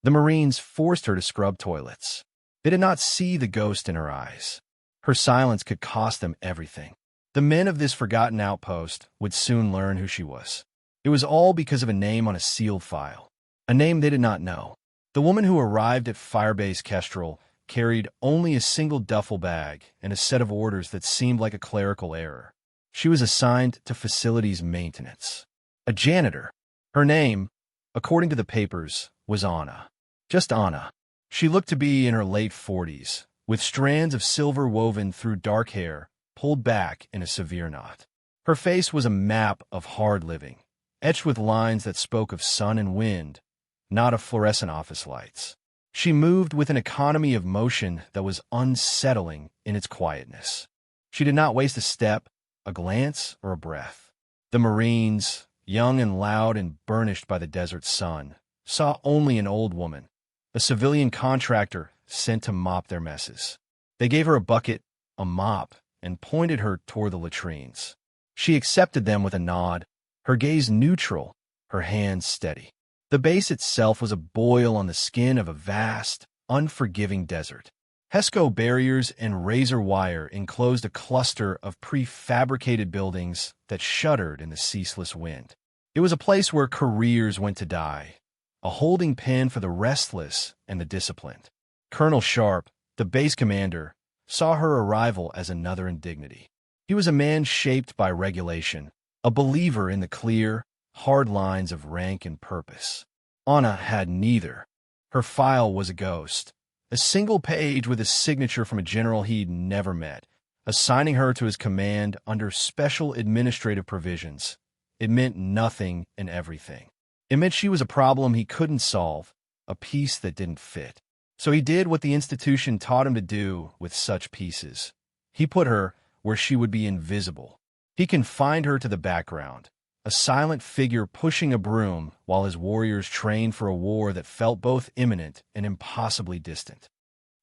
The Marines forced her to scrub toilets. They did not see the ghost in her eyes. Her silence could cost them everything. The men of this forgotten outpost would soon learn who she was. It was all because of a name on a sealed file. A name they did not know. The woman who arrived at Firebase Kestrel carried only a single duffel bag and a set of orders that seemed like a clerical error. She was assigned to facilities maintenance. A janitor. Her name, according to the papers, was Anna. Just Anna. She looked to be in her late 40s, with strands of silver woven through dark hair, pulled back in a severe knot. Her face was a map of hard living, etched with lines that spoke of sun and wind, not of fluorescent office lights. She moved with an economy of motion that was unsettling in its quietness. She did not waste a step, a glance, or a breath. The Marines, young and loud and burnished by the desert sun, saw only an old woman, a civilian contractor sent to mop their messes. They gave her a bucket, a mop, and pointed her toward the latrines. She accepted them with a nod, her gaze neutral, her hands steady. The base itself was a boil on the skin of a vast, unforgiving desert. HESCO barriers and razor wire enclosed a cluster of prefabricated buildings that shuddered in the ceaseless wind. It was a place where careers went to die, a holding pen for the restless and the disciplined. Colonel Sharp, the base commander, saw her arrival as another indignity. He was a man shaped by regulation, a believer in the clear, hard lines of rank and purpose. Anna had neither. Her file was a ghost, a single page with a signature from a general he'd never met, assigning her to his command under special administrative provisions. It meant nothing and everything. It meant she was a problem he couldn't solve, a piece that didn't fit. So he did what the institution taught him to do with such pieces. He put her where she would be invisible. He confined her to the background, a silent figure pushing a broom while his warriors trained for a war that felt both imminent and impossibly distant.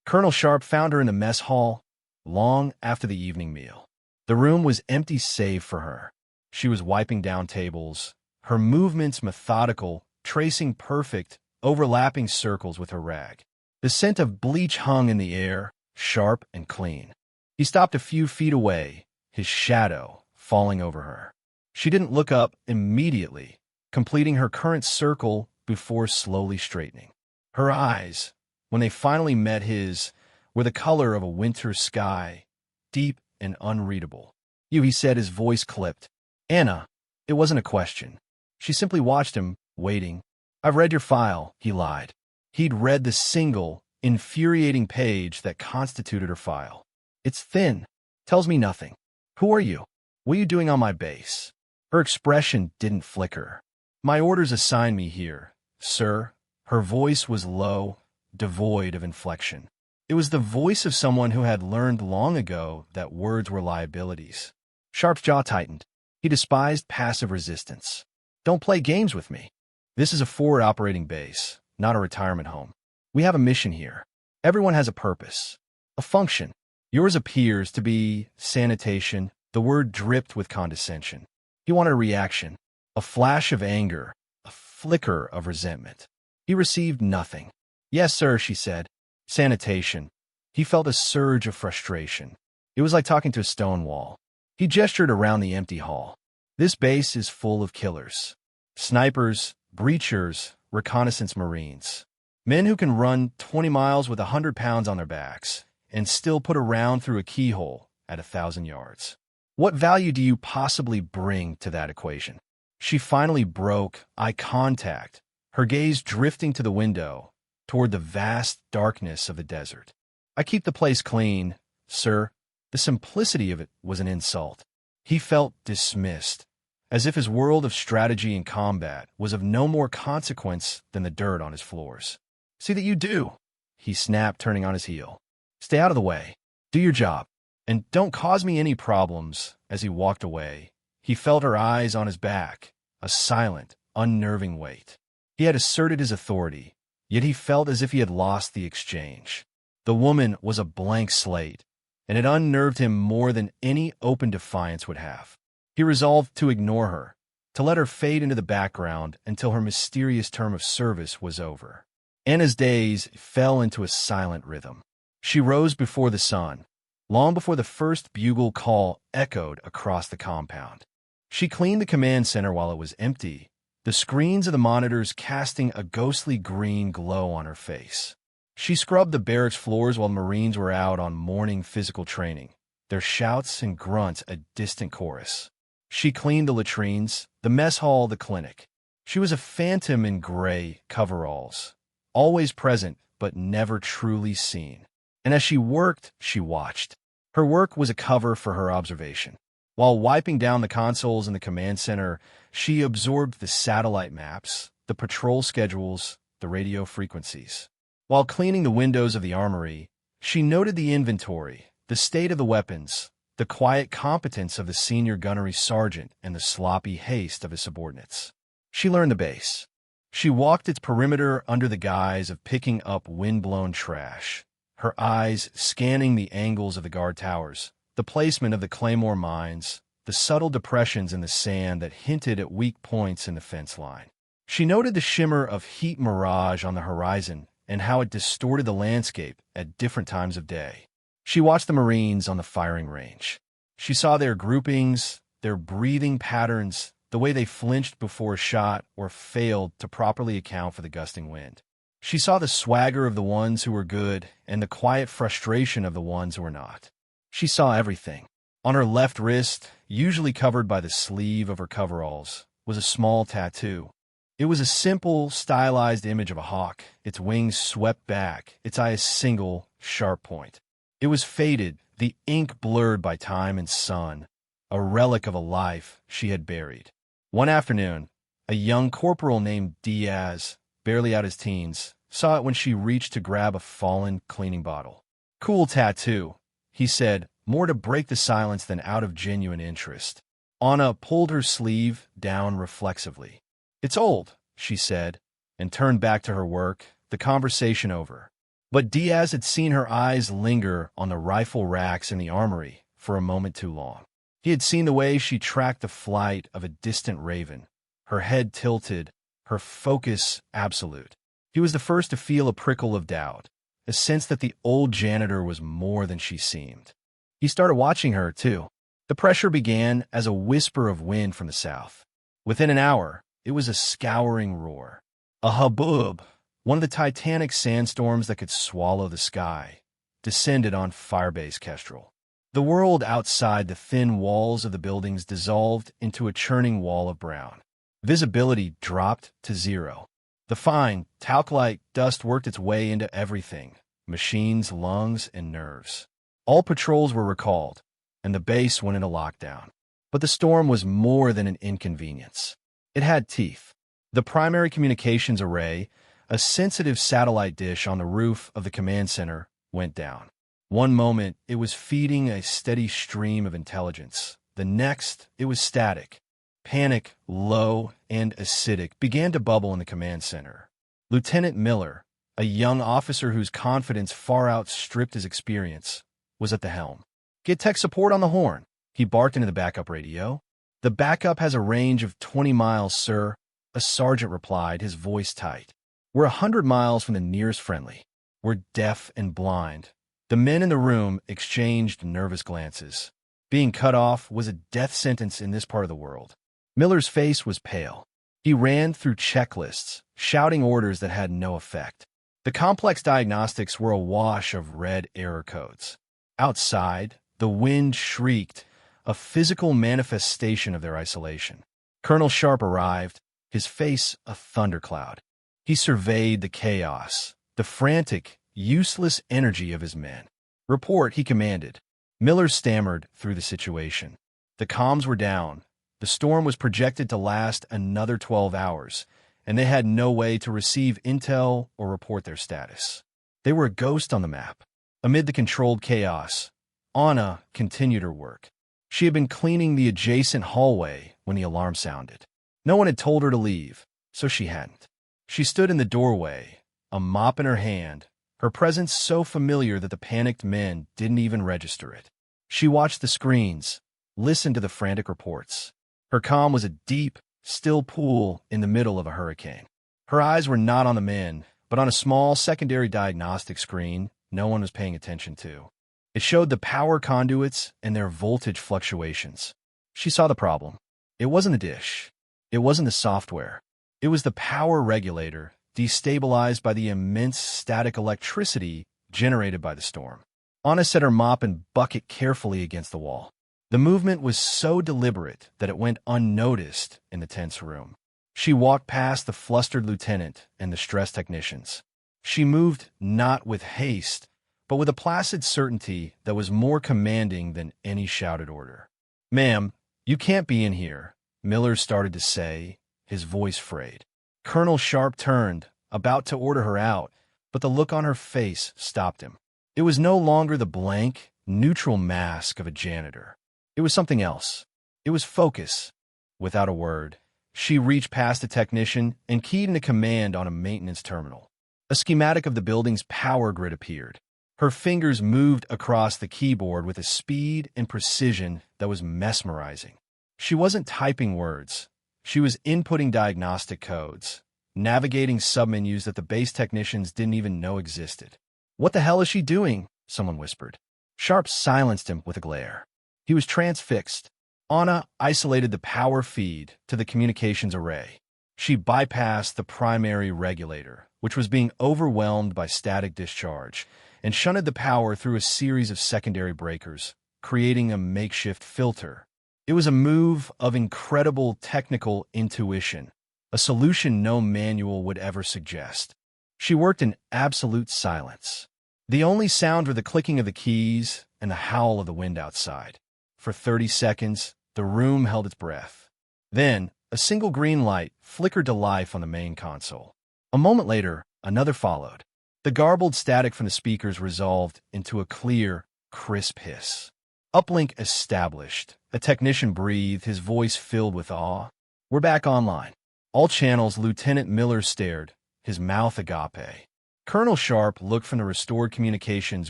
Colonel Sharp found her in the mess hall long after the evening meal. The room was empty save for her. She was wiping down tables, her movements methodical, tracing perfect, overlapping circles with her rag. The scent of bleach hung in the air, sharp and clean. He stopped a few feet away, his shadow falling over her. She didn't look up immediately, completing her current circle before slowly straightening. Her eyes, when they finally met his, were the color of a winter sky, deep and unreadable. "You," he said, his voice clipped. "Anna." It wasn't a question. She simply watched him, waiting. "I've read your file," he lied. He'd read the single, infuriating page that constituted her file. "It's thin. Tells me nothing. Who are you? What are you doing on my base?" Her expression didn't flicker. "My orders assign me here, sir." Her voice was low, devoid of inflection. It was the voice of someone who had learned long ago that words were liabilities. Sharp's jaw tightened. He despised passive resistance. "Don't play games with me. This is a forward operating base, not a retirement home. We have a mission here. Everyone has a purpose, a function. Yours appears to be sanitation." The word dripped with condescension. He wanted a reaction, a flash of anger, a flicker of resentment. He received nothing. "Yes, sir," she said. "Sanitation." He felt a surge of frustration. It was like talking to a stone wall. He gestured around the empty hall. "This base is full of killers. Snipers, breachers, reconnaissance Marines. Men who can run 20 miles with 100 pounds on their backs and still put a round through a keyhole at 1,000 yards. What value do you possibly bring to that equation?" She finally broke eye contact, her gaze drifting to the window, toward the vast darkness of the desert. "I keep the place clean, sir." The simplicity of it was an insult. He felt dismissed, as if his world of strategy and combat was of no more consequence than the dirt on his floors. "See that you do," he snapped, turning on his heel. "Stay out of the way. Do your job. And don't cause me any problems." As he walked away, he felt her eyes on his back, a silent, unnerving weight. He had asserted his authority, yet he felt as if he had lost the exchange. The woman was a blank slate, and it unnerved him more than any open defiance would have. He resolved to ignore her, to let her fade into the background until her mysterious term of service was over. Anna's days fell into a silent rhythm. She rose before the sun, long before the first bugle call echoed across the compound. She cleaned the command center while it was empty, the screens of the monitors casting a ghostly green glow on her face. She scrubbed the barracks floors while Marines were out on morning physical training, their shouts and grunts a distant chorus. She cleaned the latrines, the mess hall, the clinic. She was a phantom in gray coveralls, always present but never truly seen. And as she worked, she watched. Her work was a cover for her observation. While wiping down the consoles in the command center, she absorbed the satellite maps, the patrol schedules, the radio frequencies. While cleaning the windows of the armory, she noted the inventory, the state of the weapons, the quiet competence of the senior gunnery sergeant, and the sloppy haste of his subordinates. She learned the base. She walked its perimeter under the guise of picking up wind-blown trash, her eyes scanning the angles of the guard towers, the placement of the claymore mines, the subtle depressions in the sand that hinted at weak points in the fence line. She noted the shimmer of heat mirage on the horizon and how it distorted the landscape at different times of day. She watched the Marines on the firing range. She saw their groupings, their breathing patterns, the way they flinched before a shot or failed to properly account for the gusting wind. She saw the swagger of the ones who were good and the quiet frustration of the ones who were not. She saw everything. On her left wrist, usually covered by the sleeve of her coveralls, was a small tattoo. It was a simple, stylized image of a hawk, its wings swept back, its eye a single, sharp point. It was faded, the ink blurred by time and sun, a relic of a life she had buried. One afternoon, a young corporal named Diaz, barely out his teens, saw it when she reached to grab a fallen cleaning bottle. "Cool tattoo," he said, more to break the silence than out of genuine interest. Anna pulled her sleeve down reflexively. "It's old," she said, and turned back to her work, the conversation over. But Diaz had seen her eyes linger on the rifle racks in the armory for a moment too long. He had seen the way she tracked the flight of a distant raven, her head tilted, her focus absolute. He was the first to feel a prickle of doubt, a sense that the old janitor was more than she seemed. He started watching her, too. The pressure began as a whisper of wind from the south. Within an hour, it was a scouring roar. A hubbub, one of the titanic sandstorms that could swallow the sky, descended on Firebase Kestrel. The world outside the thin walls of the buildings dissolved into a churning wall of brown. Visibility dropped to zero. The fine, talc-like dust worked its way into everything, machines, lungs, and nerves. All patrols were recalled, and the base went into lockdown. But the storm was more than an inconvenience. It had teeth. The primary communications array, a sensitive satellite dish on the roof of the command center, went down. One moment, it was feeding a steady stream of intelligence. The next, it was static. Panic, low and acidic, began to bubble in the command center. Lieutenant Miller, a young officer whose confidence far outstripped his experience, was at the helm. "Get tech support on the horn," he barked into the backup radio. "The backup has a range of 20 miles, sir," a sergeant replied, his voice tight. "We're 100 miles from the nearest friendly. We're deaf and blind." The men in the room exchanged nervous glances. Being cut off was a death sentence in this part of the world. Miller's face was pale. He ran through checklists, shouting orders that had no effect. The complex diagnostics were awash of red error codes. Outside, the wind shrieked, a physical manifestation of their isolation. Colonel Sharp arrived, his face a thundercloud. He surveyed the chaos, the frantic, useless energy of his men. "Report," he commanded. Miller stammered through the situation. The comms were down. The storm was projected to last another 12 hours, and they had no way to receive intel or report their status. They were a ghost on the map. Amid the controlled chaos, Anna continued her work. She had been cleaning the adjacent hallway when the alarm sounded. No one had told her to leave, so she hadn't. She stood in the doorway, a mop in her hand, her presence so familiar that the panicked men didn't even register it. She watched the screens, listened to the frantic reports. Her comm was a deep, still pool in the middle of a hurricane. Her eyes were not on the men, but on a small secondary diagnostic screen no one was paying attention to. It showed the power conduits and their voltage fluctuations. She saw the problem. It wasn't the dish. It wasn't the software. It was the power regulator, destabilized by the immense static electricity generated by the storm. Anna set her mop and bucket carefully against the wall. The movement was so deliberate that it went unnoticed in the tense room. She walked past the flustered lieutenant and the stressed technicians. She moved not with haste, but with a placid certainty that was more commanding than any shouted order. "Ma'am, you can't be in here," Miller started to say, his voice frayed. Colonel Sharp turned, about to order her out, but the look on her face stopped him. It was no longer the blank, neutral mask of a janitor. It was something else. It was focus. Without a word, she reached past the technician and keyed in a command on a maintenance terminal. A schematic of the building's power grid appeared. Her fingers moved across the keyboard with a speed and precision that was mesmerizing. She wasn't typing words. She was inputting diagnostic codes, navigating submenus that the base technicians didn't even know existed. "What the hell is she doing?" someone whispered. Sharp silenced him with a glare. He was transfixed. Anna isolated the power feed to the communications array. She bypassed the primary regulator, which was being overwhelmed by static discharge, and shunted the power through a series of secondary breakers, creating a makeshift filter. It was a move of incredible technical intuition, a solution no manual would ever suggest. She worked in absolute silence. The only sound were the clicking of the keys and the howl of the wind outside. For 30 seconds, the room held its breath. Then, a single green light flickered to life on the main console. A moment later, another followed. The garbled static from the speakers resolved into a clear, crisp hiss. "Uplink established." A technician breathed, his voice filled with awe. "We're back online." All channels. Lieutenant Miller stared, his mouth agape. Colonel Sharp looked from the restored communications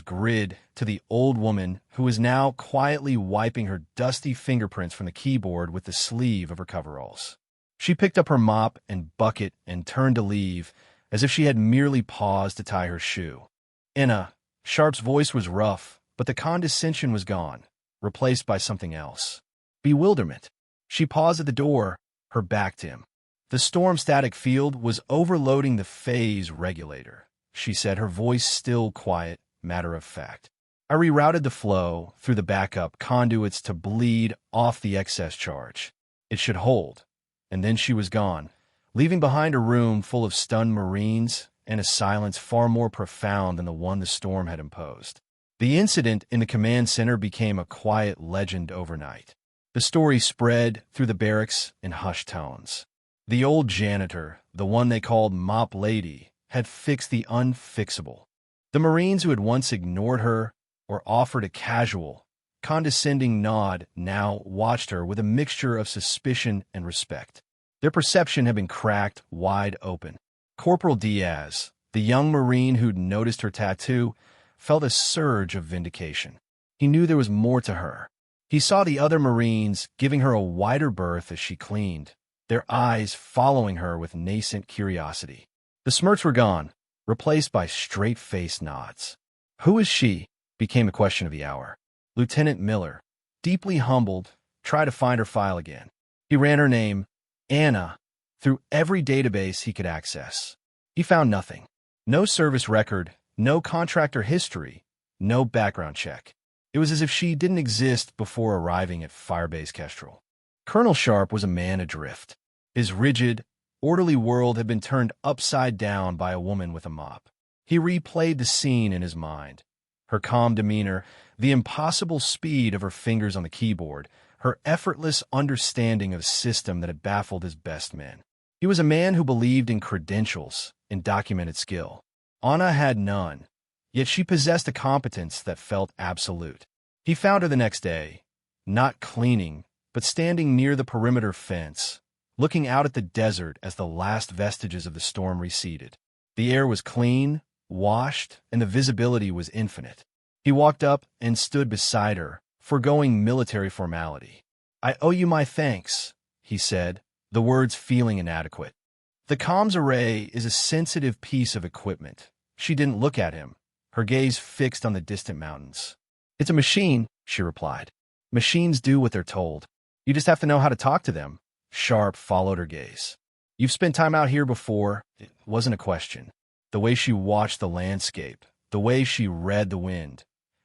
grid to the old woman who was now quietly wiping her dusty fingerprints from the keyboard with the sleeve of her coveralls. She picked up her mop and bucket and turned to leave, as if she had merely paused to tie her shoe. "Anna," Sharp's voice was rough, but the condescension was gone, replaced by something else. Bewilderment. She paused at the door, her back to him. "The storm static field was overloading the phase regulator," she said, her voice still quiet, matter-of-fact. "I rerouted the flow through the backup conduits to bleed off the excess charge. It should hold." And then she was gone, leaving behind a room full of stunned Marines and a silence far more profound than the one the storm had imposed. The incident in the command center became a quiet legend overnight. The story spread through the barracks in hushed tones. The old janitor, the one they called Mop Lady, had fixed the unfixable. The Marines who had once ignored her or offered a casual, condescending nod now watched her with a mixture of suspicion and respect. Their perception had been cracked wide open. Corporal Diaz, the young Marine who'd noticed her tattoo, felt a surge of vindication. He knew there was more to her. He saw the other Marines giving her a wider berth as she cleaned, their eyes following her with nascent curiosity. The smirks were gone, replaced by straight-faced nods. "Who is she?" became a question of the hour. Lieutenant Miller, deeply humbled, tried to find her file again. He ran her name, Anna, through every database he could access. He found nothing. No service record, no contractor history, no background check. It was as if she didn't exist before arriving at Firebase Kestrel. Colonel Sharp was a man adrift. His rigid, orderly world had been turned upside down by a woman with a mop. He replayed the scene in his mind. Her calm demeanor, the impossible speed of her fingers on the keyboard, her effortless understanding of a system that had baffled his best men. He was a man who believed in credentials, in documented skill. Anna had none, yet she possessed a competence that felt absolute. He found her the next day, not cleaning, but standing near the perimeter fence, looking out at the desert as the last vestiges of the storm receded. The air was clean, washed, and the visibility was infinite. He walked up and stood beside her, foregoing military formality. "I owe you my thanks," he said, the words feeling inadequate. The comms array is a sensitive piece of equipment. She didn't look at him, her gaze fixed on the distant mountains. It's a machine, she replied. Machines do what they're told. You just have to know how to talk to them. Sharp followed her gaze. You've spent time out here before. It wasn't a question. The way she watched the landscape, the way she read the wind.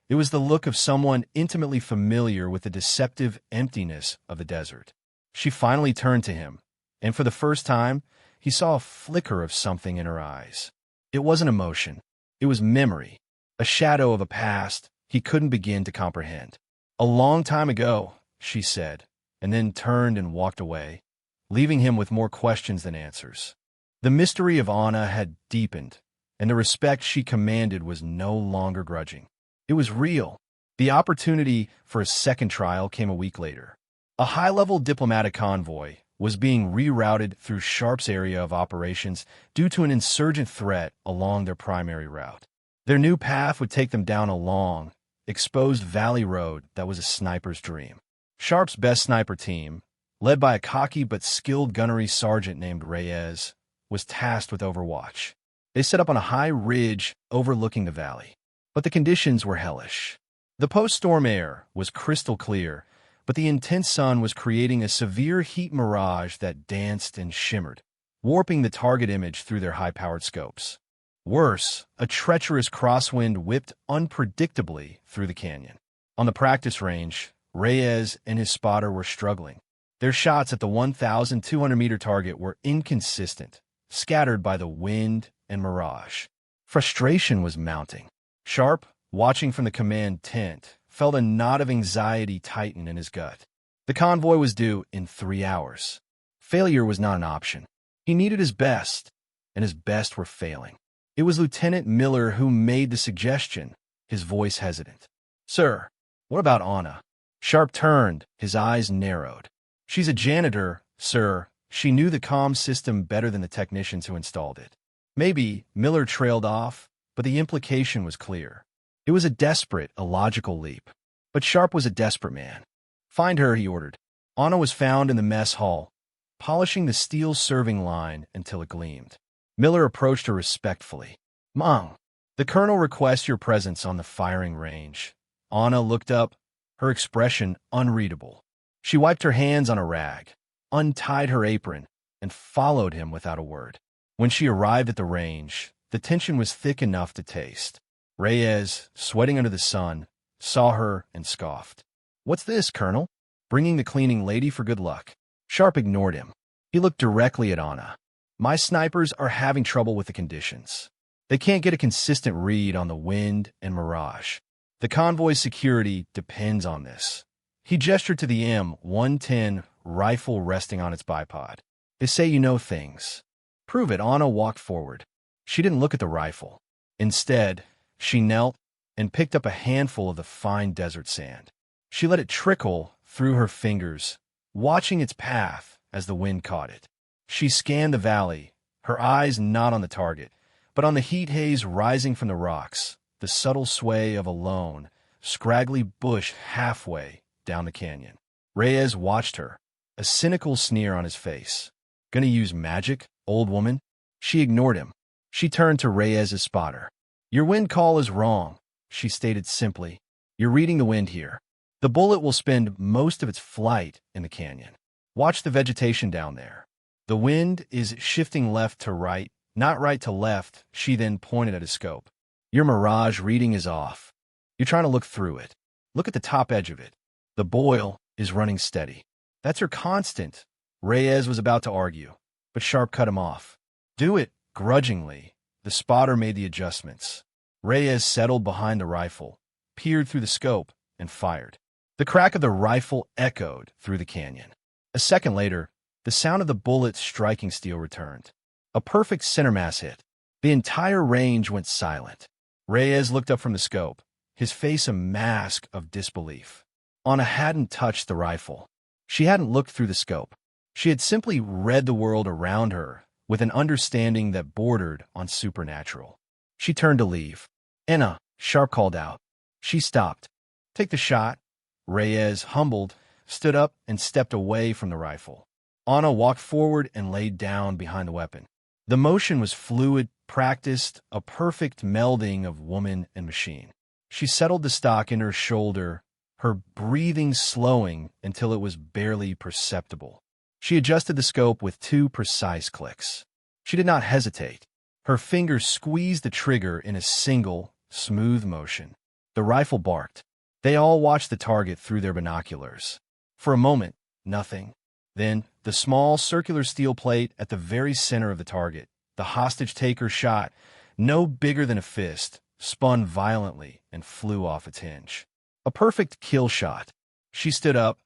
It was the look of someone intimately familiar with the deceptive emptiness of the desert. She finally turned to him, and for the first time, he saw a flicker of something in her eyes. It wasn't emotion. It was memory, a shadow of a past he couldn't begin to comprehend. A long time ago, she said, and then turned and walked away, leaving him with more questions than answers. The mystery of Anna had deepened, and the respect she commanded was no longer grudging. It was real. The opportunity for a second trial came a week later. A high-level diplomatic convoy was being rerouted through Sharp's area of operations due to an insurgent threat along their primary route. Their new path would take them down a long, exposed valley road that was a sniper's dream. Sharp's best sniper team, led by a cocky but skilled gunnery sergeant named Reyes, was tasked with overwatch. They set up on a high ridge overlooking the valley. But the conditions were hellish. The post-storm air was crystal clear, but the intense sun was creating a severe heat mirage that danced and shimmered, warping the target image through their high-powered scopes. Worse, a treacherous crosswind whipped unpredictably through the canyon. On the practice range, Reyes and his spotter were struggling. Their shots at the 1,200-meter target were inconsistent, scattered by the wind and mirage. Frustration was mounting. Sharp, watching from the command tent, felt a knot of anxiety tighten in his gut. The convoy was due in 3 hours. Failure was not an option. He needed his best, and his best were failing. It was Lieutenant Miller who made the suggestion, his voice hesitant. "Sir, what about Anna?" Sharp turned, his eyes narrowed. "She's a janitor, sir." She knew the comm system better than the technicians who installed it. Maybe Miller trailed off, but the implication was clear. It was a desperate, illogical leap. But Sharp was a desperate man. "Find her," he ordered. Anna was found in the mess hall, polishing the steel serving line until it gleamed. Miller approached her respectfully. "Mom, the colonel requests your presence on the firing range." Anna looked up, her expression unreadable. She wiped her hands on a rag, untied her apron, and followed him without a word. When she arrived at the range, the tension was thick enough to taste. Reyes, sweating under the sun, saw her and scoffed. "What's this, Colonel? Bringing the cleaning lady for good luck?" Sharp ignored him. He looked directly at Anna. "My snipers are having trouble with the conditions. They can't get a consistent read on the wind and mirage. The convoy's security depends on this." He gestured to the M110 rifle resting on its bipod. "They say you know things." "Prove it." Anna walked forward. She didn't look at the rifle. Instead, she knelt and picked up a handful of the fine desert sand. She let it trickle through her fingers, watching its path as the wind caught it. She scanned the valley, her eyes not on the target, but on the heat haze rising from the rocks, the subtle sway of a lone, scraggly bush halfway down the canyon. Reyes watched her, a cynical sneer on his face. "Gonna use magic, old woman?" She ignored him. She turned to Reyes' spotter. "Your wind call is wrong," she stated simply. "You're reading the wind here. The bullet will spend most of its flight in the canyon. Watch the vegetation down there. The wind is shifting left to right, not right to left." She then pointed at his scope. "Your mirage reading is off. You're trying to look through it. Look at the top edge of it. The boil is running steady. That's your constant." Reyes was about to argue, but Sharp cut him off. "Do it." Grudgingly, the spotter made the adjustments. Reyes settled behind the rifle, peered through the scope, and fired. The crack of the rifle echoed through the canyon. A second later, the sound of the bullet striking steel returned. A perfect center mass hit. The entire range went silent. Reyes looked up from the scope, his face a mask of disbelief. Anna hadn't touched the rifle. She hadn't looked through the scope. She had simply read the world around her with an understanding that bordered on supernatural. She turned to leave. "Anna," Sharp called out. She stopped. "Take the shot." Reyes, humbled, stood up and stepped away from the rifle. Anna walked forward and laid down behind the weapon. The motion was fluid, practiced, a perfect melding of woman and machine. She settled the stock into her shoulder, her breathing slowing until it was barely perceptible. She adjusted the scope with 2 precise clicks. She did not hesitate. Her fingers squeezed the trigger in a single, smooth motion. The rifle barked. They all watched the target through their binoculars. For a moment, nothing. Then, the small circular steel plate at the very center of the target, the hostage-taker shot, no bigger than a fist, spun violently and flew off its hinge. A perfect kill shot. She stood up,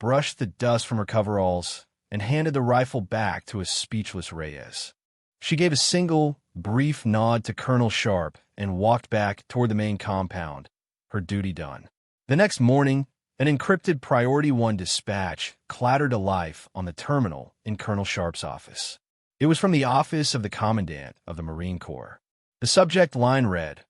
brushed the dust from her coveralls, and handed the rifle back to a speechless Reyes. She gave a single, brief nod to Colonel Sharp and walked back toward the main compound, her duty done. The next morning, an encrypted Priority 1 dispatch clattered to life on the terminal in Colonel Sharp's office. It was from the office of the Commandant of the Marine Corps. The subject line read,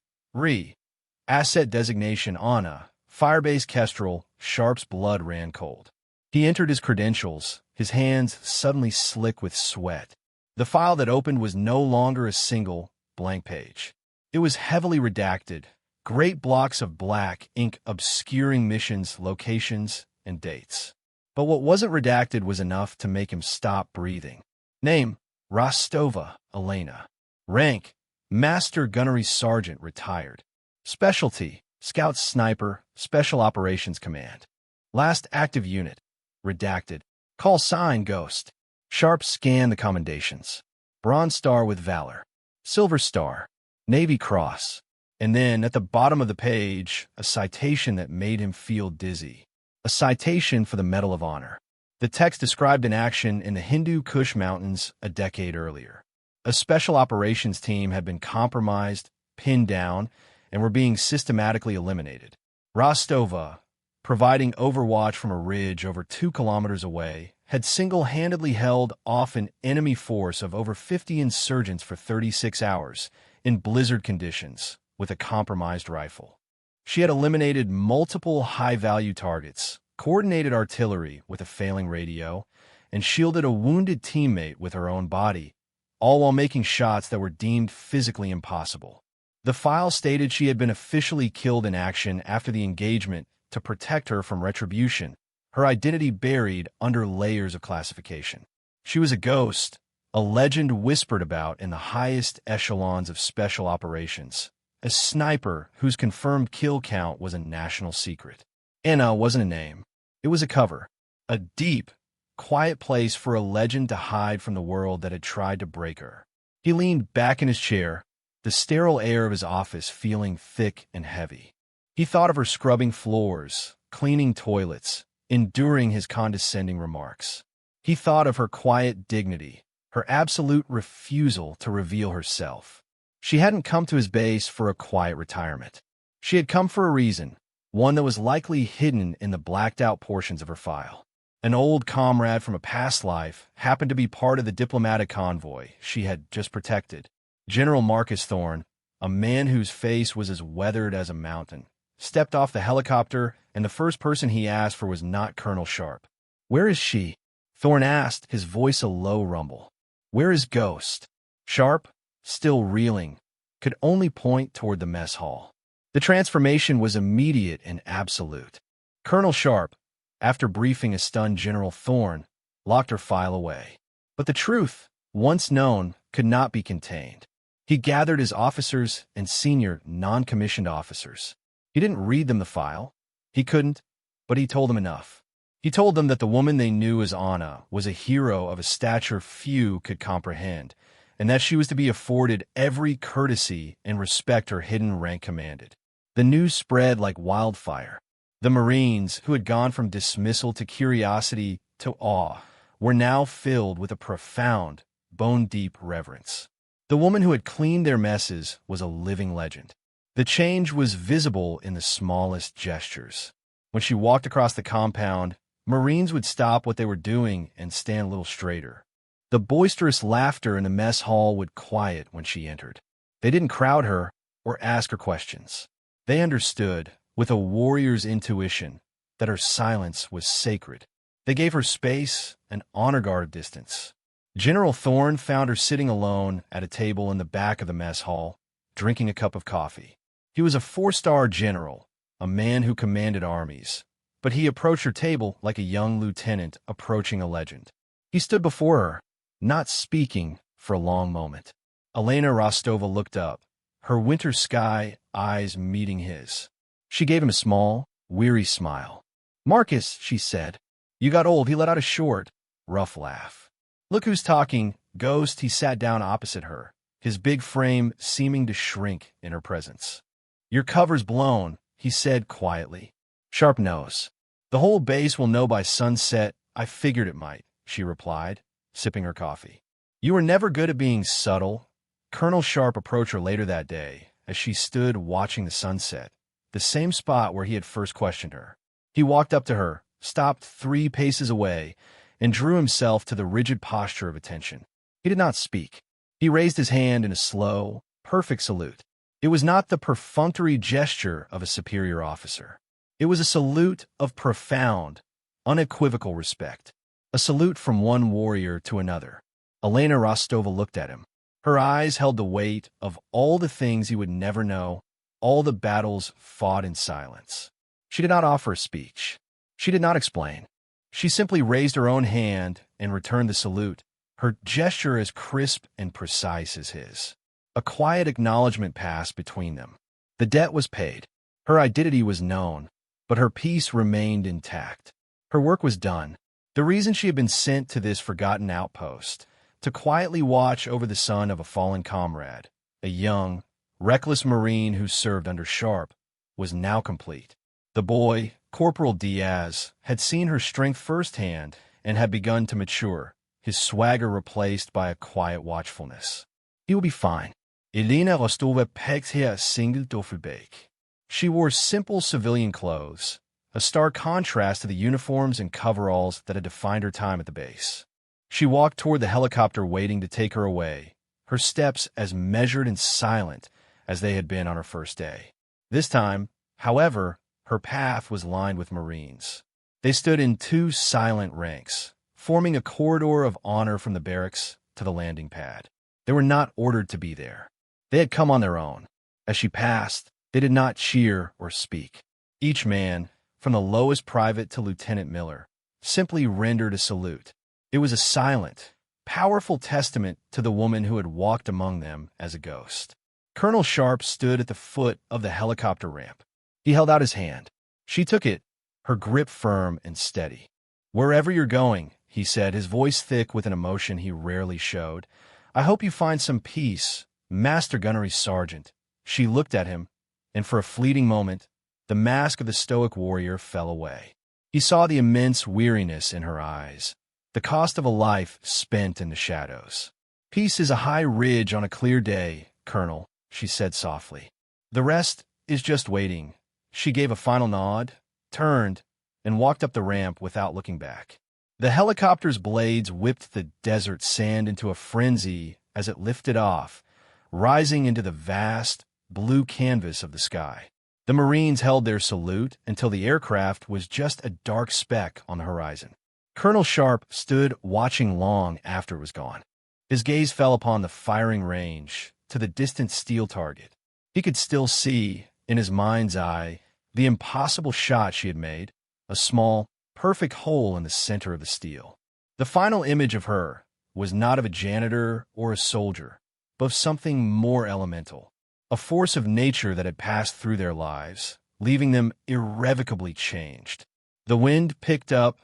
Asset designation Anna, Firebase Kestrel. Sharp's blood ran cold. He entered his credentials, his hands suddenly slick with sweat. The file that opened was no longer a single, blank page. It was heavily redacted, great blocks of black ink obscuring missions, locations, and dates. But what wasn't redacted was enough to make him stop breathing. Name, Rostova Elena. Rank, Master Gunnery Sergeant retired. Specialty, Scout Sniper, Special Operations Command. Last active unit, redacted. Call sign Ghost. Sharp scanned the commendations. Bronze Star with Valor. Silver Star. Navy Cross. And then, at the bottom of the page, a citation that made him feel dizzy. A citation for the Medal of Honor. The text described an action in the Hindu Kush Mountains a decade earlier. A special operations team had been compromised, pinned down, and were being systematically eliminated. Rostova, providing overwatch from a ridge over 2 kilometers away, had single-handedly held off an enemy force of over 50 insurgents for 36 hours, in blizzard conditions, with a compromised rifle. She had eliminated multiple high-value targets, coordinated artillery with a failing radio, and shielded a wounded teammate with her own body, all while making shots that were deemed physically impossible. The file stated she had been officially killed in action after the engagement to protect her from retribution, her identity buried under layers of classification. She was a ghost, a legend whispered about in the highest echelons of special operations, a sniper whose confirmed kill count was a national secret. Anna wasn't a name. It was a cover, a deep, quiet place for a legend to hide from the world that had tried to break her. He leaned back in his chair, the sterile air of his office feeling thick and heavy. He thought of her scrubbing floors, cleaning toilets, enduring his condescending remarks. He thought of her quiet dignity, her absolute refusal to reveal herself. She hadn't come to his base for a quiet retirement. She had come for a reason, one that was likely hidden in the blacked-out portions of her file. An old comrade from a past life happened to be part of the diplomatic convoy she had just protected. General Marcus Thorne, a man whose face was as weathered as a mountain, stepped off the helicopter, and the first person he asked for was not Colonel Sharp. "Where is she?" Thorne asked, his voice a low rumble. "Where is Ghost?" Sharp, still reeling, could only point toward the mess hall. The transformation was immediate and absolute. Colonel Sharp, after briefing a stunned General Thorne, locked her file away. But the truth, once known, could not be contained. He gathered his officers and senior non-commissioned officers. He didn't read them the file. He couldn't, but he told them enough. He told them that the woman they knew as Anna was a hero of a stature few could comprehend, and that she was to be afforded every courtesy and respect her hidden rank commanded. The news spread like wildfire. The Marines, who had gone from dismissal to curiosity to awe, were now filled with a profound, bone-deep reverence. The woman who had cleaned their messes was a living legend. The change was visible in the smallest gestures. When she walked across the compound, Marines would stop what they were doing and stand a little straighter. The boisterous laughter in the mess hall would quiet when she entered. They didn't crowd her or ask her questions. They understood, with a warrior's intuition, that her silence was sacred. They gave her space, an honor guard of distance. General Thorne found her sitting alone at a table in the back of the mess hall, drinking a cup of coffee. He was a 4-star general, a man who commanded armies, but he approached her table like a young lieutenant approaching a legend. He stood before her, not speaking, for a long moment. Elena Rostova looked up, her winter sky eyes meeting his. She gave him a small, weary smile. "Marcus," she said. "You got old." He let out a short, rough laugh. "Look who's talking, Ghost." He sat down opposite her, his big frame seeming to shrink in her presence. "Your cover's blown," he said quietly. "Sharp knows. The whole base will know by sunset." "I figured it might," she replied, sipping her coffee. "You were never good at being subtle." Colonel Sharp approached her later that day as she stood watching the sunset, the same spot where he had first questioned her. He walked up to her, stopped 3 paces away, and drew himself to the rigid posture of attention. He did not speak. He raised his hand in a slow, perfect salute. It was not the perfunctory gesture of a superior officer. It was a salute of profound, unequivocal respect, a salute from one warrior to another. Elena Rostova looked at him. Her eyes held the weight of all the things he would never know, all the battles fought in silence. She did not offer a speech. She did not explain. She simply raised her own hand and returned the salute, her gesture as crisp and precise as his. A quiet acknowledgment passed between them. The debt was paid. Her identity was known, but her peace remained intact. Her work was done. The reason she had been sent to this forgotten outpost, to quietly watch over the son of a fallen comrade, a young, reckless Marine who served under Sharp, was now complete. The boy, Corporal Diaz, had seen her strength firsthand and had begun to mature, his swagger replaced by a quiet watchfulness. He will be fine. Elena Rostova pecked here a single Doffelbeck. She wore simple civilian clothes, a stark contrast to the uniforms and coveralls that had defined her time at the base. She walked toward the helicopter waiting to take her away, her steps as measured and silent as they had been on her first day. This time, however, her path was lined with Marines. They stood in 2 silent ranks, forming a corridor of honor from the barracks to the landing pad. They were not ordered to be there. They had come on their own. As she passed, they did not cheer or speak. Each man, from the lowest private to Lieutenant Miller, simply rendered a salute. It was a silent, powerful testament to the woman who had walked among them as a ghost. Colonel Sharp stood at the foot of the helicopter ramp. He held out his hand. She took it, her grip firm and steady. "Wherever you're going," he said, his voice thick with an emotion he rarely showed, "I hope you find some peace, Master Gunnery Sergeant." She looked at him, and for a fleeting moment, the mask of the stoic warrior fell away. He saw the immense weariness in her eyes, the cost of a life spent in the shadows. "Peace is a high ridge on a clear day, Colonel," she said softly. "The rest is just waiting." She gave a final nod, turned, and walked up the ramp without looking back. The helicopter's blades whipped the desert sand into a frenzy as it lifted off, rising into the vast, blue canvas of the sky. The Marines held their salute until the aircraft was just a dark speck on the horizon. Colonel Sharp stood watching long after it was gone. His gaze fell upon the firing range, to the distant steel target. He could still see, in his mind's eye, the impossible shot she had made, a small, perfect hole in the center of the steel. The final image of her was not of a janitor or a soldier, but of something more elemental, a force of nature that had passed through their lives, leaving them irrevocably changed. The wind picked up,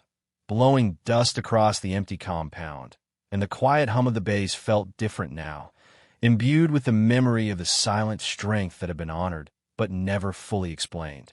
blowing dust across the empty compound, and the quiet hum of the base felt different now, imbued with the memory of the silent strength that had been honored but never fully explained.